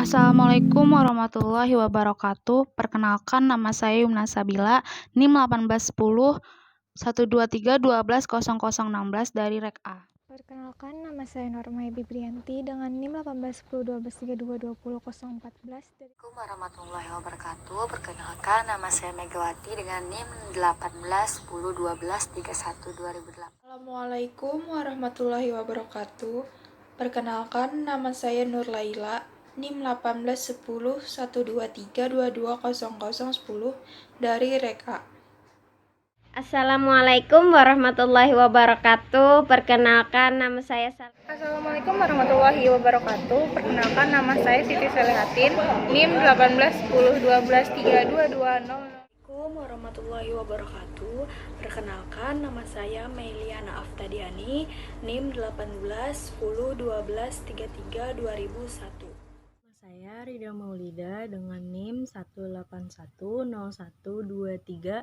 Assalamualaikum warahmatullahi wabarakatuh. Perkenalkan, nama saya Yumna Sabila, NIM 1810 123 12 0016 dari Rek A. Perkenalkan, nama saya Norma Ebi Brianti dengan NIM 1810 12 32 20 014 dari Assalamualaikum warahmatullahi wabarakatuh. Perkenalkan, nama saya Megawati dengan NIM 18 10 12 31 2008. Assalamualaikum warahmatullahi wabarakatuh. Perkenalkan, nama saya Nur Laila, NIM 1810 123 22 0010 dari Rek A. Assalamualaikum warahmatullahi wabarakatuh. Perkenalkan, nama saya Assalamualaikum warahmatullahi wabarakatuh. Perkenalkan, nama saya Siti Salihatin, NIM 1810 12 32 20. Assalamualaikum warahmatullahi wabarakatuh. Perkenalkan, nama saya Meiliana Aftadiani, NIM 18 10 12 33 2001. Saya Rida Maulida dengan NIM 181 01 23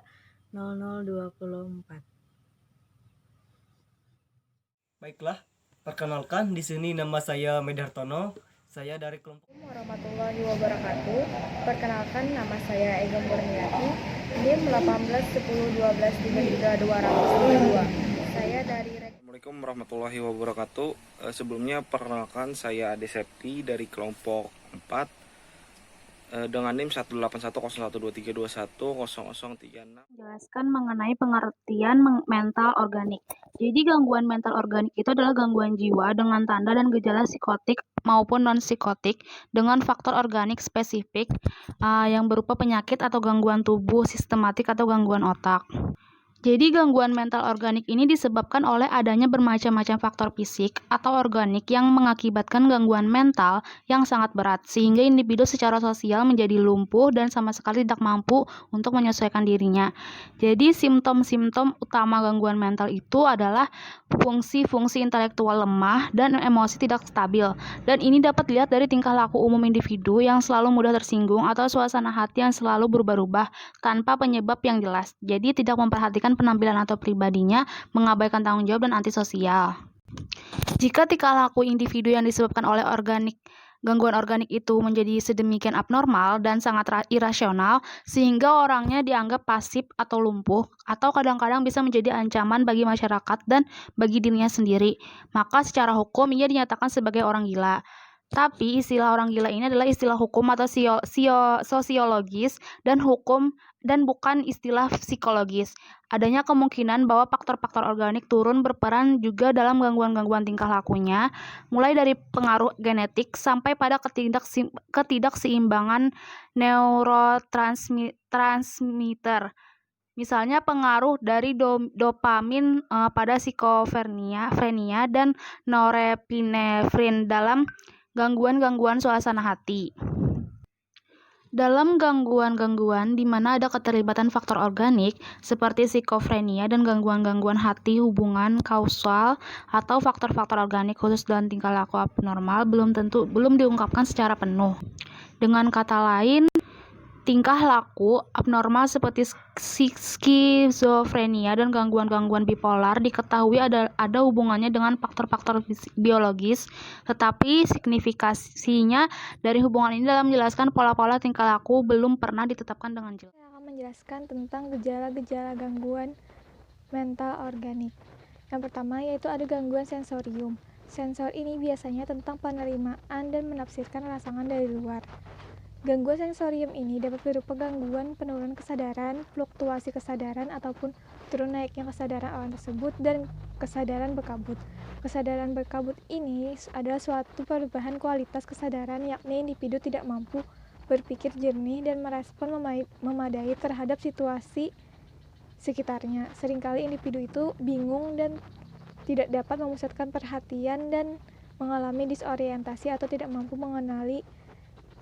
0024. Baiklah, perkenalkan, di sini nama saya Medartono. Saya dari kelompok Warahmatullahi wabarakatuh. Perkenalkan, nama saya Ega Murniati, NIM 18 10 12 33 232. Saya dari Assalamualaikum warahmatullahi wabarakatuh. Sebelumnya perkenalkan, saya Ade Septi dari kelompok 4 dengan NIM 1810123210036. Jelaskan mengenai pengertian mental organik. Jadi gangguan mental organik itu adalah gangguan jiwa dengan tanda dan gejala psikotik maupun non-psikotik dengan faktor organik spesifik yang berupa penyakit atau gangguan tubuh sistematik atau gangguan otak. Jadi gangguan mental organik ini disebabkan oleh adanya bermacam-macam faktor fisik atau organik yang mengakibatkan gangguan mental yang sangat berat sehingga individu secara sosial menjadi lumpuh dan sama sekali tidak mampu untuk menyesuaikan dirinya. Jadi simptom-simptom utama gangguan mental itu adalah fungsi-fungsi intelektual lemah dan emosi tidak stabil. Dan ini dapat dilihat dari tingkah laku umum individu yang selalu mudah tersinggung atau suasana hati yang selalu berubah-ubah tanpa penyebab yang jelas. Jadi tidak memperhatikan penampilan atau pribadinya, mengabaikan tanggung jawab dan antisosial. Jika tingkah laku individu yang disebabkan oleh gangguan organik itu menjadi sedemikian abnormal dan sangat irasional sehingga orangnya dianggap pasif atau lumpuh atau kadang-kadang bisa menjadi ancaman bagi masyarakat dan bagi dirinya sendiri, maka secara hukum ia dinyatakan sebagai orang gila. Tapi istilah orang gila ini adalah istilah hukum atau sosiologis dan hukum dan bukan istilah psikologis. Adanya kemungkinan bahwa faktor-faktor organik turun berperan juga dalam gangguan-gangguan tingkah lakunya, mulai dari pengaruh genetik sampai pada ketidakseimbangan neurotransmitter. Misalnya pengaruh dari dopamin pada skizofrenia dan norepinefrin dalam gangguan-gangguan suasana hati. Dalam gangguan-gangguan di mana ada keterlibatan faktor organik seperti skizofrenia dan gangguan-gangguan hati hubungan kausal atau faktor-faktor organik khusus dalam tingkah laku abnormal belum diungkapkan secara penuh. Dengan kata lain, tingkah laku abnormal seperti skizofrenia dan gangguan-gangguan bipolar diketahui ada hubungannya dengan faktor-faktor biologis, tetapi signifikasinya dari hubungan ini dalam menjelaskan pola-pola tingkah laku belum pernah ditetapkan dengan jelas. Saya akan menjelaskan tentang gejala-gejala gangguan mental organik. Yang pertama yaitu ada gangguan sensorium. Sensor ini biasanya tentang penerimaan dan menafsirkan rangsangan dari luar. Gangguan sensorium ini dapat berupa gangguan penurunan kesadaran, fluktuasi kesadaran, ataupun turun naiknya kesadaran orang tersebut, dan kesadaran berkabut. Kesadaran berkabut ini adalah suatu perubahan kualitas kesadaran, yakni individu tidak mampu berpikir jernih dan merespon memadai terhadap situasi sekitarnya. Seringkali individu itu bingung dan tidak dapat memusatkan perhatian dan mengalami disorientasi atau tidak mampu mengenali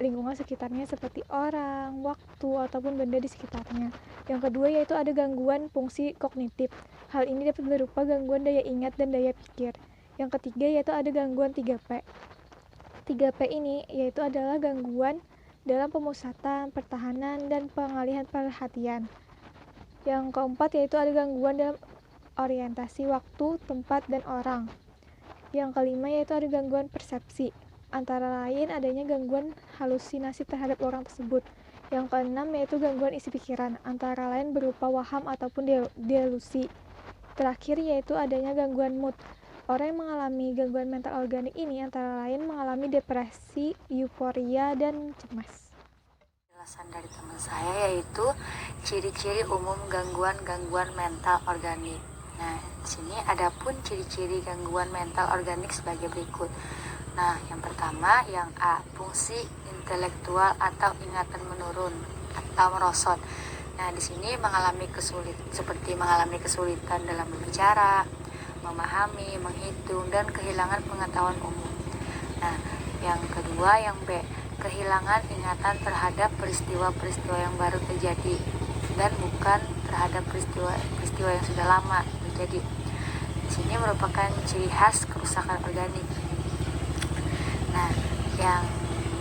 lingkungan sekitarnya seperti orang, waktu, ataupun benda di sekitarnya. Yang kedua yaitu ada gangguan fungsi kognitif. Hal ini dapat berupa gangguan daya ingat dan daya pikir. Yang ketiga yaitu ada gangguan 3P. 3P ini yaitu adalah gangguan dalam pemusatan, pertahanan, dan pengalihan perhatian. Yang keempat yaitu ada gangguan dalam orientasi waktu, tempat, dan orang. Yang kelima yaitu ada gangguan persepsi. antara lain adanya gangguan halusinasi terhadap orang tersebut. Yang keenam yaitu gangguan isi pikiran, antara lain berupa waham ataupun delusi. Terakhir yaitu adanya gangguan mood. Orang yang mengalami gangguan mental organik ini antara lain mengalami depresi, euforia, dan cemas. Penjelasan dari teman saya yaitu ciri-ciri umum gangguan mental organik. Nah, di sini ada pun ciri-ciri gangguan mental organik sebagai berikut. Nah, yang pertama, yang A, fungsi intelektual atau ingatan menurun atau merosot. Nah, di sini seperti mengalami kesulitan dalam berbicara, memahami, menghitung, dan kehilangan pengetahuan umum. Nah, yang kedua, yang B, kehilangan ingatan terhadap peristiwa-peristiwa yang baru terjadi dan bukan terhadap peristiwa yang sudah lama terjadi. Di sini merupakan ciri khas kerusakan organik. Nah, yang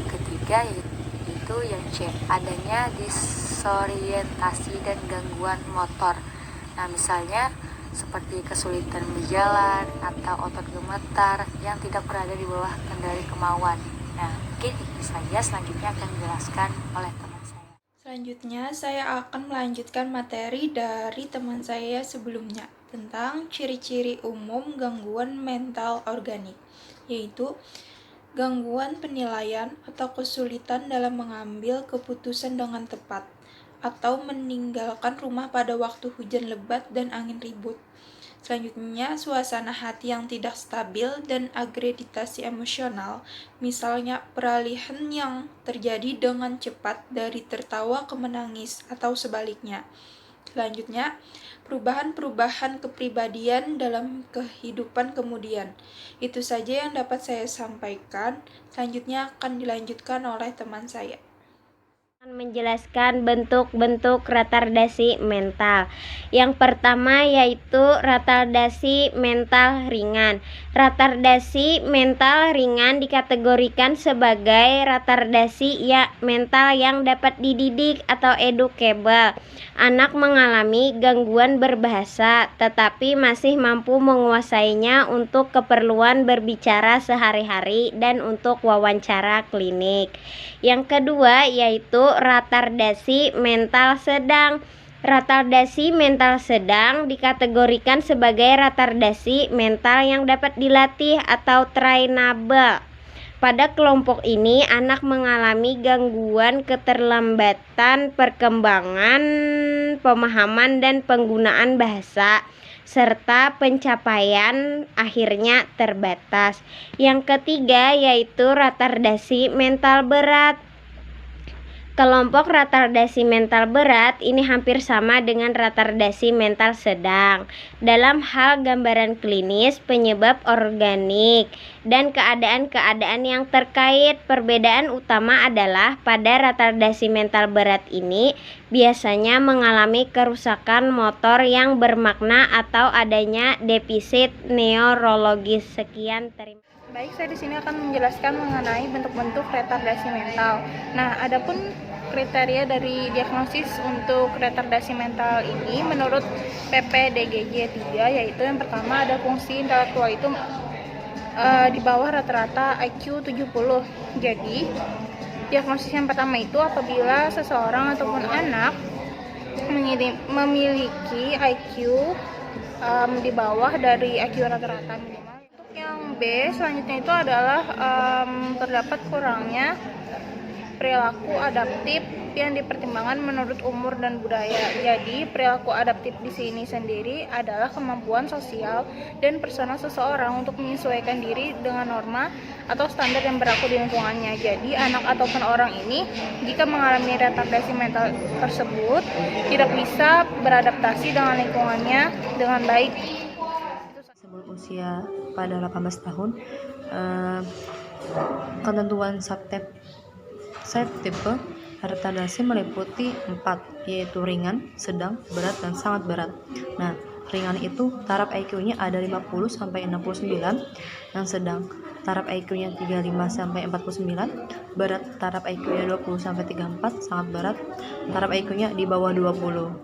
ketiga yaitu yang C, adanya disorientasi dan gangguan motor. Nah, misalnya seperti kesulitan berjalan atau otot gemetar yang tidak berada di bawah kendali kemauan. Nah, mungkin itu saja, selanjutnya akan dijelaskan oleh teman saya. Selanjutnya, saya akan melanjutkan materi dari teman saya sebelumnya tentang ciri-ciri umum gangguan mental organik, yaitu gangguan penilaian atau kesulitan dalam mengambil keputusan dengan tepat, atau meninggalkan rumah pada waktu hujan lebat dan angin ribut. Selanjutnya, suasana hati yang tidak stabil dan agreditasi emosional, misalnya peralihan yang terjadi dengan cepat dari tertawa ke menangis atau sebaliknya. Selanjutnya, perubahan-perubahan kepribadian dalam kehidupan kemudian. Itu saja yang dapat saya sampaikan. Selanjutnya akan dilanjutkan oleh teman saya. Menjelaskan bentuk-bentuk retardasi mental. Yang pertama yaitu retardasi mental ringan. Retardasi mental ringan dikategorikan sebagai retardasi mental yang dapat dididik atau educable. Anak mengalami gangguan berbahasa tetapi masih mampu menguasainya untuk keperluan berbicara sehari-hari dan untuk wawancara klinik. Yang kedua yaitu retardasi mental sedang. Retardasi mental sedang dikategorikan sebagai retardasi mental yang dapat dilatih atau trainable. Pada kelompok ini, anak mengalami gangguan keterlambatan perkembangan, pemahaman dan penggunaan bahasa, serta pencapaian akhirnya terbatas. Yang ketiga yaitu retardasi mental berat. Kelompok retardasi mental berat ini hampir sama dengan retardasi mental sedang dalam hal gambaran klinis, penyebab organik, dan keadaan-keadaan yang terkait. Perbedaan utama adalah pada retardasi mental berat ini biasanya mengalami kerusakan motor yang bermakna atau adanya defisit neurologis. Sekian, terima kasih. Baik, saya di sini akan menjelaskan mengenai bentuk-bentuk retardasi mental. Nah, adapun kriteria dari diagnosis untuk retardasi mental ini menurut PPDGJ 3, yaitu yang pertama ada fungsi intelektual itu di bawah rata-rata IQ 70. Jadi, diagnosis yang pertama itu apabila seseorang ataupun anak memiliki IQ di bawah dari IQ rata-rata minimal. Yang B selanjutnya itu adalah terdapat kurangnya perilaku adaptif yang dipertimbangkan menurut umur dan budaya. Jadi, perilaku adaptif di sini sendiri adalah kemampuan sosial dan personal seseorang untuk menyesuaikan diri dengan norma atau standar yang berlaku di lingkungannya. Jadi, anak ataupun orang ini jika mengalami retardasi mental tersebut tidak bisa beradaptasi dengan lingkungannya dengan baik. Sebelum usia pada 18 tahun, ketentuan subtipe retardasi meliputi 4, yaitu ringan, sedang, berat, dan sangat berat. Nah, ringan itu taraf IQ-nya ada 50 sampai 69, yang sedang taraf IQ-nya 35 sampai 49, berat taraf IQ-nya 20 sampai 34, sangat berat taraf IQ-nya di bawah 20.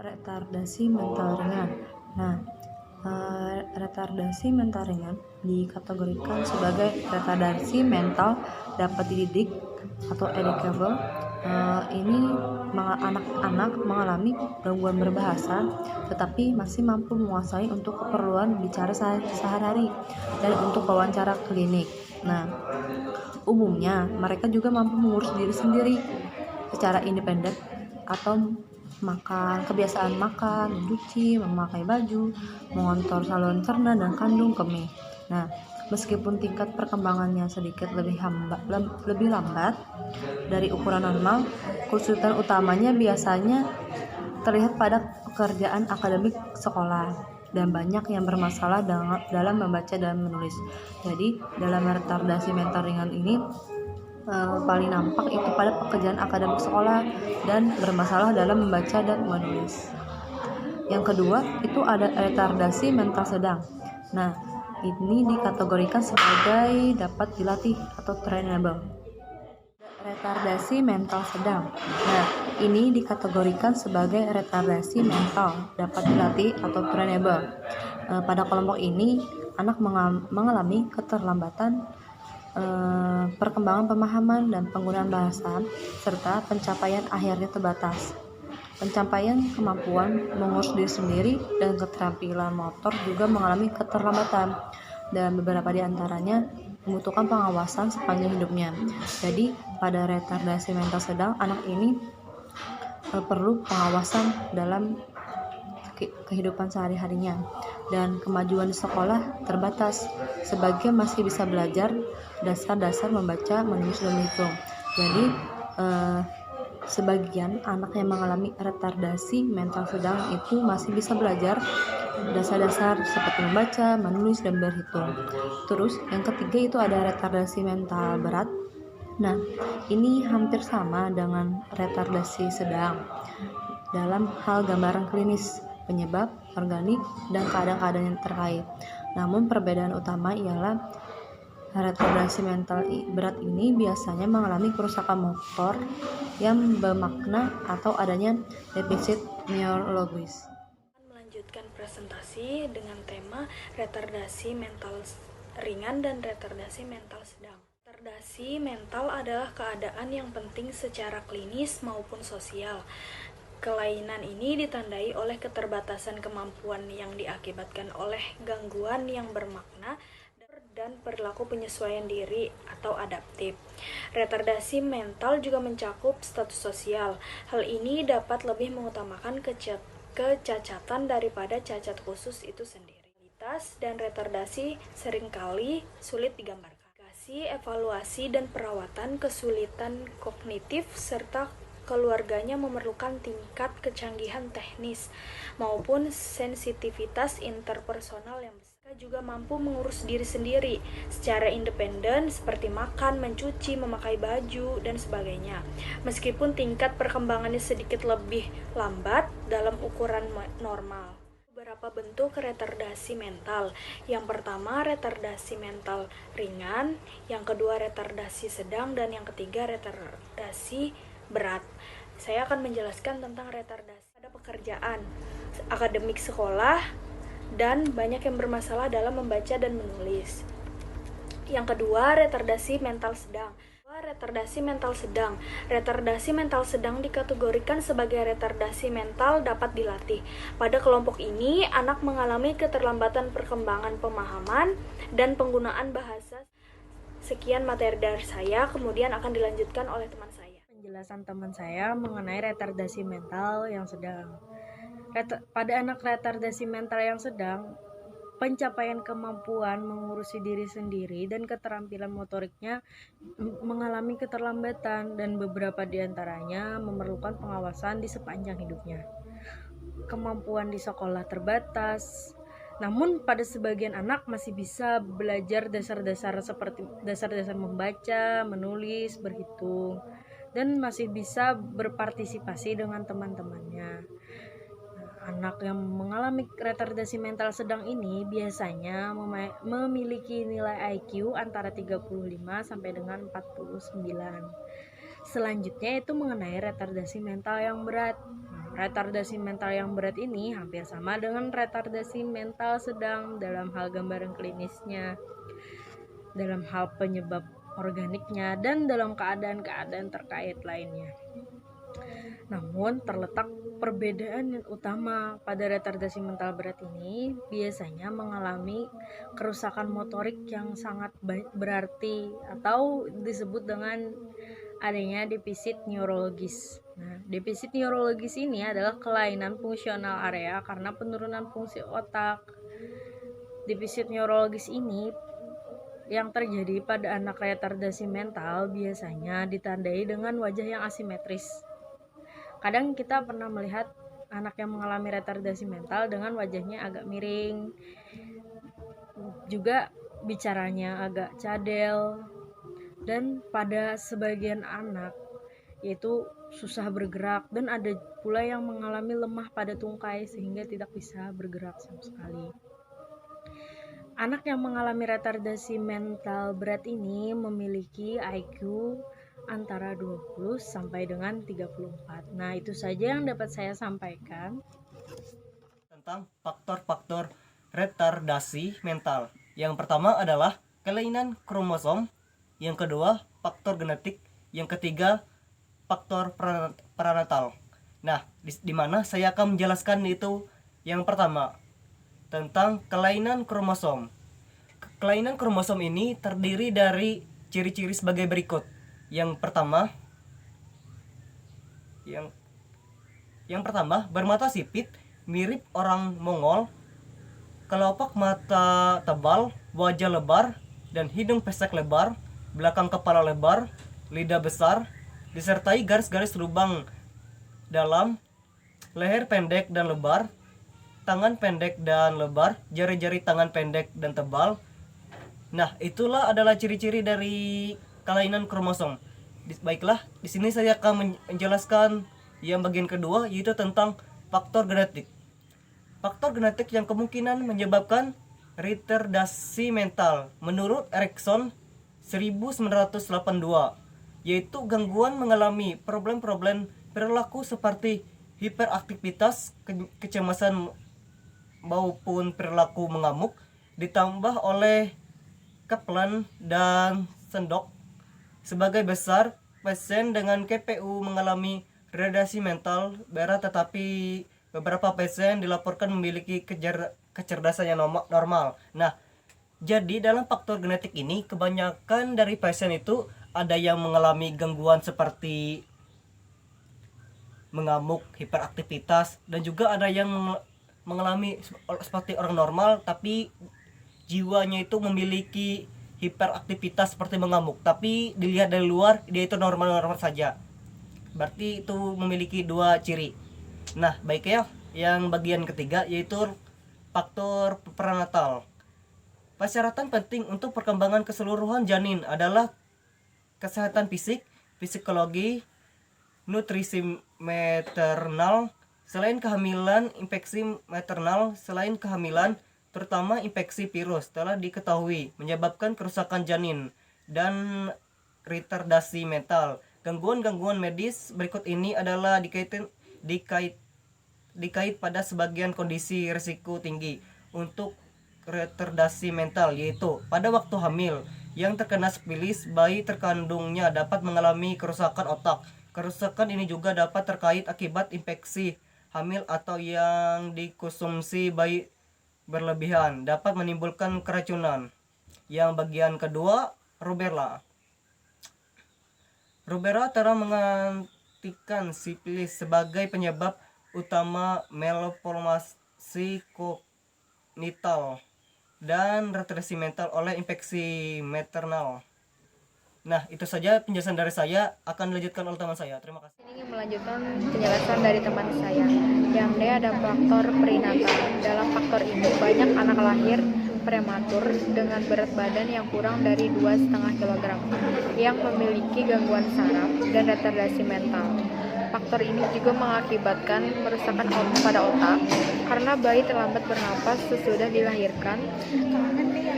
Retardasi mental ringan. Nah, Retardasi mental ringan dikategorikan sebagai retardasi mental dapat dididik atau educable. Ini anak-anak mengalami gangguan berbahasa tetapi masih mampu menguasai untuk keperluan bicara sehari-hari dan untuk wawancara klinik. Nah, umumnya mereka juga mampu mengurus diri sendiri secara independen atau kebiasaan makan, mencuci, memakai baju, mengontrol saluran cerna dan kandung kemih. Nah, meskipun tingkat perkembangannya sedikit lebih lambat dari ukuran normal, kesulitan utamanya biasanya terlihat pada pekerjaan akademik sekolah dan banyak yang bermasalah dalam membaca dan menulis. Jadi, dalam retardasi mental ringan ini paling nampak itu pada pekerjaan akademik sekolah dan bermasalah dalam membaca dan menulis. Yang kedua itu ada retardasi mental sedang. Nah, ini dikategorikan sebagai dapat dilatih atau trainable. Retardasi mental sedang. Nah, ini dikategorikan sebagai retardasi mental dapat dilatih atau trainable. Pada kelompok ini, anak mengalami keterlambatan perkembangan pemahaman dan penggunaan bahasa, serta pencapaian akhirnya terbatas. Pencapaian kemampuan mengurus diri sendiri dan keterampilan motor juga mengalami keterlambatan, dan beberapa di antaranya membutuhkan pengawasan sepanjang hidupnya. Jadi, pada retardasi mental sedang, anak ini perlu pengawasan dalam kehidupan sehari-harinya, dan kemajuan di sekolah terbatas sebagian masih bisa belajar dasar-dasar membaca, menulis, dan menghitung. Jadi sebagian anak yang mengalami retardasi mental sedang itu masih bisa belajar dasar-dasar seperti membaca, menulis, dan berhitung. Terus yang ketiga itu ada retardasi mental berat. Nah, ini hampir sama dengan retardasi sedang dalam hal gambaran klinis, penyebab, organik, dan keadaan-keadaan yang terkait. Namun perbedaan utama ialah retardasi mental berat ini biasanya mengalami kerusakan motor yang bermakna atau adanya defisit neurologis. Melanjutkan presentasi dengan tema retardasi mental ringan dan retardasi mental sedang. Retardasi mental adalah keadaan yang penting secara klinis maupun sosial. Kelainan ini ditandai oleh keterbatasan kemampuan yang diakibatkan oleh gangguan yang bermakna dan perilaku penyesuaian diri atau adaptif. Retardasi mental juga mencakup status sosial. Hal ini dapat lebih mengutamakan kecacatan daripada cacat khusus itu sendiri. Dan retardasi seringkali sulit digambarkan. Evaluasi dan perawatan kesulitan kognitif serta keluarganya memerlukan tingkat kecanggihan teknis maupun sensitivitas interpersonal yang besar. Mereka juga mampu mengurus diri sendiri secara independen seperti makan, mencuci, memakai baju, dan sebagainya. Meskipun tingkat perkembangannya sedikit lebih lambat dalam ukuran normal. Beberapa bentuk retardasi mental. Yang pertama, retardasi mental ringan, yang kedua retardasi sedang, dan yang ketiga retardasi berat. Saya akan menjelaskan tentang retardasi pada pekerjaan, akademik sekolah, dan banyak yang bermasalah dalam membaca dan menulis. Yang kedua, retardasi mental sedang. Retardasi mental sedang. Retardasi mental sedang dikategorikan sebagai retardasi mental dapat dilatih. Pada kelompok ini, anak mengalami keterlambatan perkembangan pemahaman dan penggunaan bahasa. Sekian materi dari saya, kemudian akan dilanjutkan oleh teman saya. Penjelasan teman saya mengenai retardasi mental yang sedang. Pada anak retardasi mental yang sedang, pencapaian kemampuan mengurusi diri sendiri dan keterampilan motoriknya mengalami keterlambatan, dan beberapa di antaranya memerlukan pengawasan di sepanjang hidupnya. Kemampuan di sekolah terbatas, namun pada sebagian anak masih bisa belajar dasar-dasar seperti dasar-dasar membaca, menulis, berhitung, dan masih bisa berpartisipasi dengan teman-temannya. Anak yang mengalami retardasi mental sedang ini biasanya memiliki nilai IQ antara 35 sampai dengan 49. Selanjutnya itu mengenai retardasi mental yang berat. retardasi mental yang berat ini hampir sama dengan retardasi mental sedang dalam hal gambaran klinisnya, dalam hal penyebab organiknya, dan dalam keadaan-keadaan terkait lainnya. Namun terletak perbedaan yang utama pada retardasi mental berat ini biasanya mengalami kerusakan motorik yang sangat berarti atau disebut dengan adanya defisit neurologis. Nah, defisit neurologis ini adalah kelainan fungsional area karena penurunan fungsi otak. Defisit neurologis ini yang terjadi pada anak retardasi mental biasanya ditandai dengan wajah yang asimetris. Kadang kita pernah melihat anak yang mengalami retardasi mental dengan wajahnya agak miring, juga bicaranya agak cadel, dan pada sebagian anak yaitu susah bergerak, dan ada pula yang mengalami lemah pada tungkai sehingga tidak bisa bergerak sama sekali. Anak yang mengalami retardasi mental berat ini memiliki IQ antara 20 sampai dengan 34. Nah, itu saja yang dapat saya sampaikan tentang faktor-faktor retardasi mental. Yang pertama adalah kelainan kromosom, yang kedua faktor genetik, yang ketiga faktor prenatal. Nah, di mana saya akan menjelaskan itu. Yang pertama tentang kelainan kromosom. Kelainan kromosom ini terdiri dari ciri-ciri sebagai berikut. Yang pertama bermata sipit, mirip orang Mongol, kelopak mata tebal, wajah lebar, dan hidung pesek lebar, belakang kepala lebar, lidah besar, disertai garis-garis lubang dalam, leher pendek dan lebar, tangan pendek dan lebar, jari-jari tangan pendek dan tebal. Nah, itulah adalah ciri-ciri dari kelainan kromosom. Baiklah, di sini saya akan menjelaskan yang bagian kedua, yaitu tentang faktor genetik. Faktor genetik yang kemungkinan menyebabkan retardasi mental menurut Erikson 1982, yaitu gangguan mengalami problem-problem perilaku seperti hiperaktivitas, kecemasan maupun perilaku mengamuk, ditambah oleh Kaplan dan Sendok. Sebagai besar, pasien dengan KPU mengalami retardasi mental berat, tetapi beberapa pasien dilaporkan memiliki kecerdasan yang normal. Nah, jadi dalam faktor genetik ini kebanyakan dari pasien itu ada yang mengalami gangguan seperti mengamuk, hiperaktivitas, dan juga ada yang mengalami seperti orang normal tapi jiwanya itu memiliki hiperaktivitas seperti mengamuk, tapi dilihat dari luar dia itu normal-normal saja. Berarti itu memiliki dua ciri. Nah, baiknya yang bagian ketiga yaitu faktor prenatal. Persyaratan penting untuk perkembangan keseluruhan janin adalah kesehatan fisik, psikologi, nutrisi maternal. Selain kehamilan, infeksi maternal selain kehamilan, terutama infeksi virus, telah diketahui menyebabkan kerusakan janin dan retardasi mental. Gangguan-gangguan medis berikut ini adalah dikait pada sebagian kondisi risiko tinggi untuk retardasi mental, yaitu pada waktu hamil yang terkena sifilis, bayi terkandungnya dapat mengalami kerusakan otak. Kerusakan ini juga dapat terkait akibat infeksi hamil atau yang dikonsumsi bayi berlebihan, dapat menimbulkan keracunan. Yang bagian kedua, rubella. Rubella telah menggantikan sifilis sebagai penyebab utama malformasi kognital dan retardasi mental oleh infeksi maternal. Nah, itu saja penjelasan dari saya. Akan dilanjutkan oleh teman saya. Terima kasih. Ini ingin melanjutkan penjelasan dari teman saya. Yang D ada faktor prenatal. Dalam faktor ini banyak anak lahir prematur dengan berat badan yang kurang dari 2,5 kg yang memiliki gangguan saraf dan retardasi mental. Faktor ini juga mengakibatkan merusakan pada otak karena bayi terlambat bernapas sesudah dilahirkan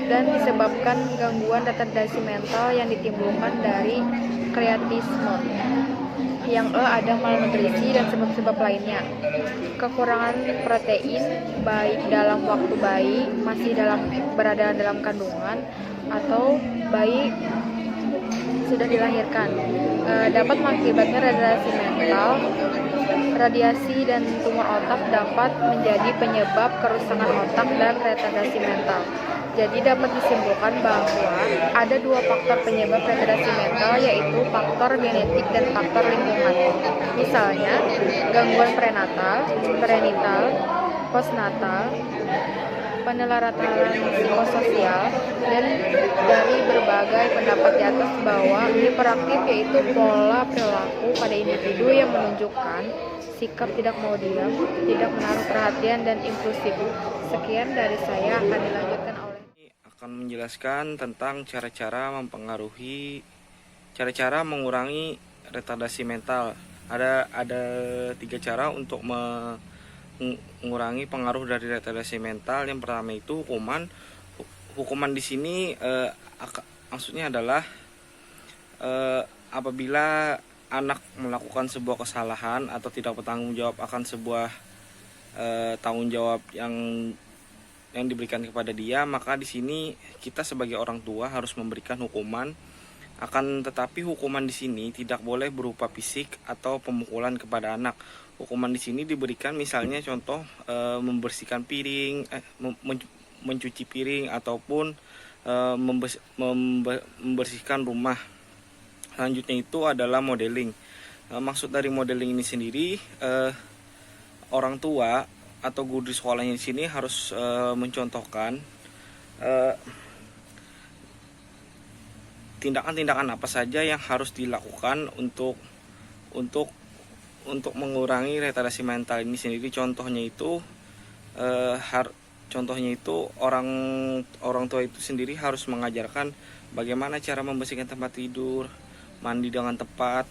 dan disebabkan gangguan retardasi mental yang ditimbulkan dari kreatisme. Yang ada malnutrisi dan sebab-sebab lainnya. Kekurangan protein baik dalam waktu bayi masih berada dalam kandungan atau bayi sudah dilahirkan. Dapat mengakibatkan retardasi mental. Radiasi dan tumor otak dapat menjadi penyebab kerusakan otak dan retardasi mental. Jadi dapat disimpulkan bahwa ada dua faktor penyebab retardasi mental, yaitu faktor genetik dan faktor lingkungan. Misalnya, gangguan prenatal, perinatal, postnatal, penelaratan psikososial, dan dari berbagai pendapat di atas bahwa hiperaktif yaitu pola perilaku pada individu yang menunjukkan sikap tidak mau diam, tidak menaruh perhatian, dan impulsif. Sekian dari saya, akan dilanjutkan oleh akan menjelaskan tentang cara-cara mengurangi retardasi mental. Ada 3 cara untuk mengurangi pengaruh dari retardasi mental. Yang pertama itu hukuman. Hukuman di sini maksudnya adalah apabila anak melakukan sebuah kesalahan atau tidak bertanggung jawab akan sebuah tanggung jawab yang diberikan kepada dia, maka di sini kita sebagai orang tua harus memberikan hukuman. Akan tetapi hukuman di sini tidak boleh berupa fisik atau pemukulan kepada anak. Hukuman di sini diberikan misalnya contoh membersihkan piring, mencuci piring ataupun membersihkan rumah. Selanjutnya itu adalah modeling. Maksud dari modeling ini sendiri, orang tua atau guru di sekolahnya di sini harus mencontohkan tindakan-tindakan apa saja yang harus dilakukan untuk mengurangi retardasi mental ini sendiri. Contohnya itu orang tua itu sendiri harus mengajarkan bagaimana cara membersihkan tempat tidur, mandi dengan tepat,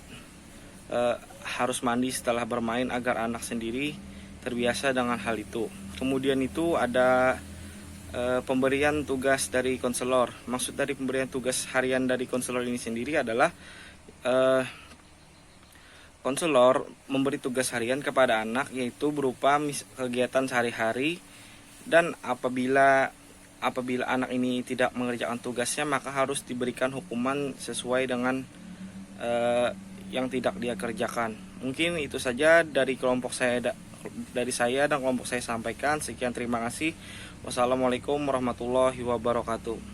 harus mandi setelah bermain agar anak sendiri terbiasa dengan hal itu. Kemudian itu ada pemberian tugas dari konselor. Maksud dari pemberian tugas harian dari konselor ini sendiri adalah konselor memberi tugas harian kepada anak, yaitu berupa kegiatan sehari-hari, dan apabila anak ini tidak mengerjakan tugasnya, maka harus diberikan hukuman sesuai dengan yang tidak dia kerjakan. Mungkin itu saja dari saya dan kelompok saya sampaikan. Sekian, terima kasih. Wassalamualaikum warahmatullahi wabarakatuh.